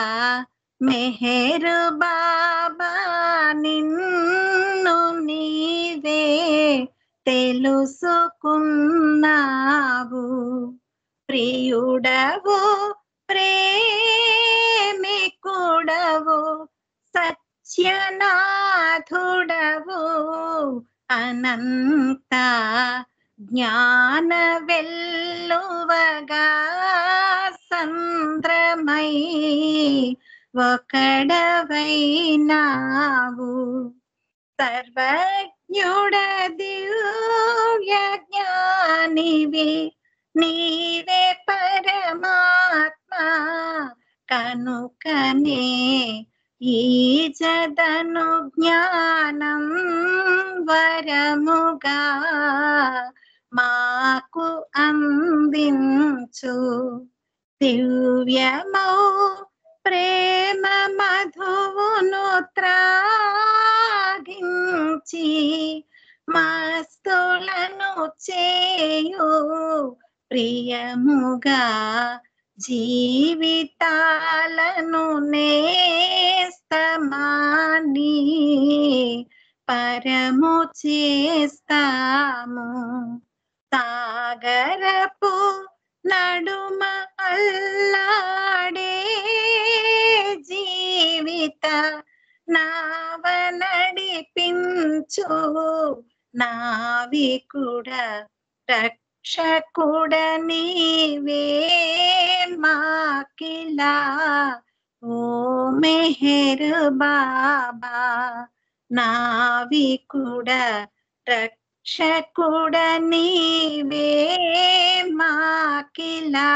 మెహరు బాబా నిన్ను నీవే తెలుసుకున్నావు, ప్రియుడవు ప్రేమికుడవు సత్యనాథుడవు, అనంత జ్ఞాన వెల్లువగా సంద్రమై ఒకడవైనావు. సర్వజ్ఞుడ దివ్య జ్ఞానివి నీవే పరమాత్మ కనుకనే ఈ జదను జ్ఞానం వరముగా మాకు అందించు. దివ్యమౌ ప్రేమ మధువును త్రాగించి మస్తులను చేయు ప్రియముగా జీవితాలను నేస్తమాని పరము చేస్తాము. సాగరపు నడుమ అల్లాడే జీవిత నావ నడిపించు నావికుడ రక్షకుడ నీవే మాకిలా ఓ మెహర్ బాబా. నావికుడ రక్షకుడ నీవే మాకిలా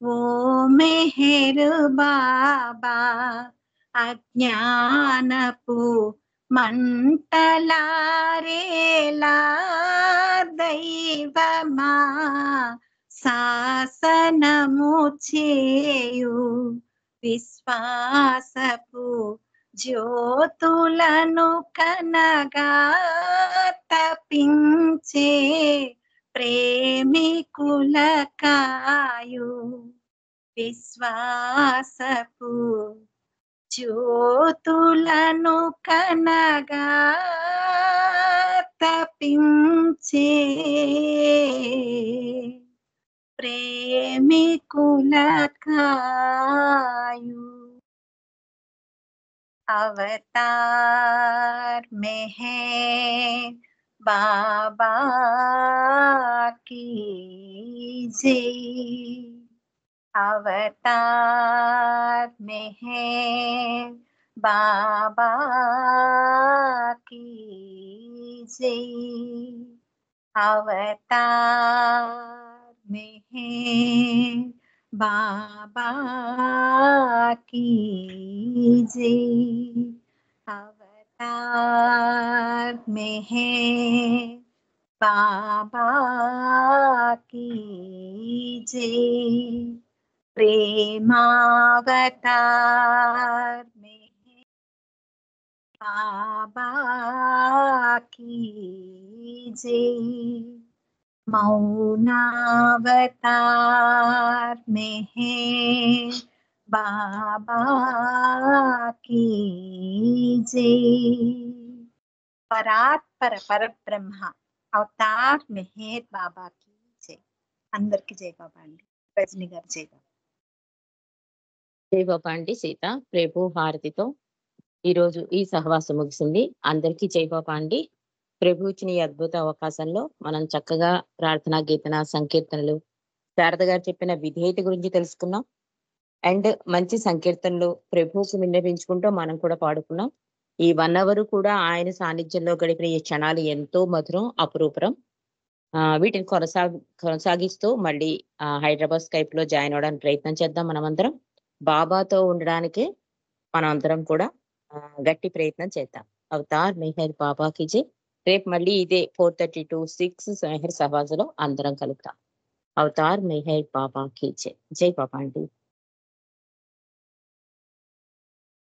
ఓ మెహర్ బాబా. అజ్ఞానపు మంటలారేలా దైవమా శాసనము చేయు. విశ్వాసపు జ్యోతులను కనగా తపించే ప్రేమికుల కాయు. విశ్వాసపు జ్యోతులను కనగా తపించే ప్రేమికుల కాయు. अवतार में है बाबा की जय. अवतार में है बाबा की जय. अवतार में है बाबा की जय. अवतार में है बाबा की जय. प्रेमावतार में है बाबा की जय. मौनावतार में है बाबा की जय. పరాత్పర పరబ్రహ్మ అవతార్ మెహర్ బాబాకి జై. అందరికి జై బాబా అండి. రజని గారు జై బాబా. జై బాబా అండి. సీత ప్రభు హారతితో ఈరోజు ఈ సహవాసం ముగిసింది. అందరికీ జై బాబా అండి. ప్రభు ఇచ్చిన ఈ అద్భుత అవకాశంలో మనం చక్కగా ప్రార్థన గీతన సంకీర్తనలు శారద గారు చెప్పిన విధేయత గురించి తెలుసుకున్నాం. అండ్ మంచి సంకీర్తనలు ప్రభువుకు విన్నవించుకుంటూ మనం కూడా పాడుకున్నాం. ఈ 1 hour కూడా ఆయన సాన్నిధ్యంలో గడిపిన ఈ క్షణాలు ఎంతో మధురం, అపురూపరం. వీటిని కొనసాగిస్తూ మళ్ళీ హైదరాబాద్ స్కైప్ లో జాయిన్ అవ్వడానికి ప్రయత్నం చేద్దాం. మనమందరం బాబాతో ఉండడానికి మనం అందరం కూడా గట్టి ప్రయత్నం చేద్దాం. అవతార్ మెహర్ బాబాకి జై. రేపు మళ్ళీ ఇదే 4:30 to 6 మెహర్ సహవాజలో అందరం కలుగుతాం. అవతార్ మెహర్ బాబాకి జై. జై బాబా అండి.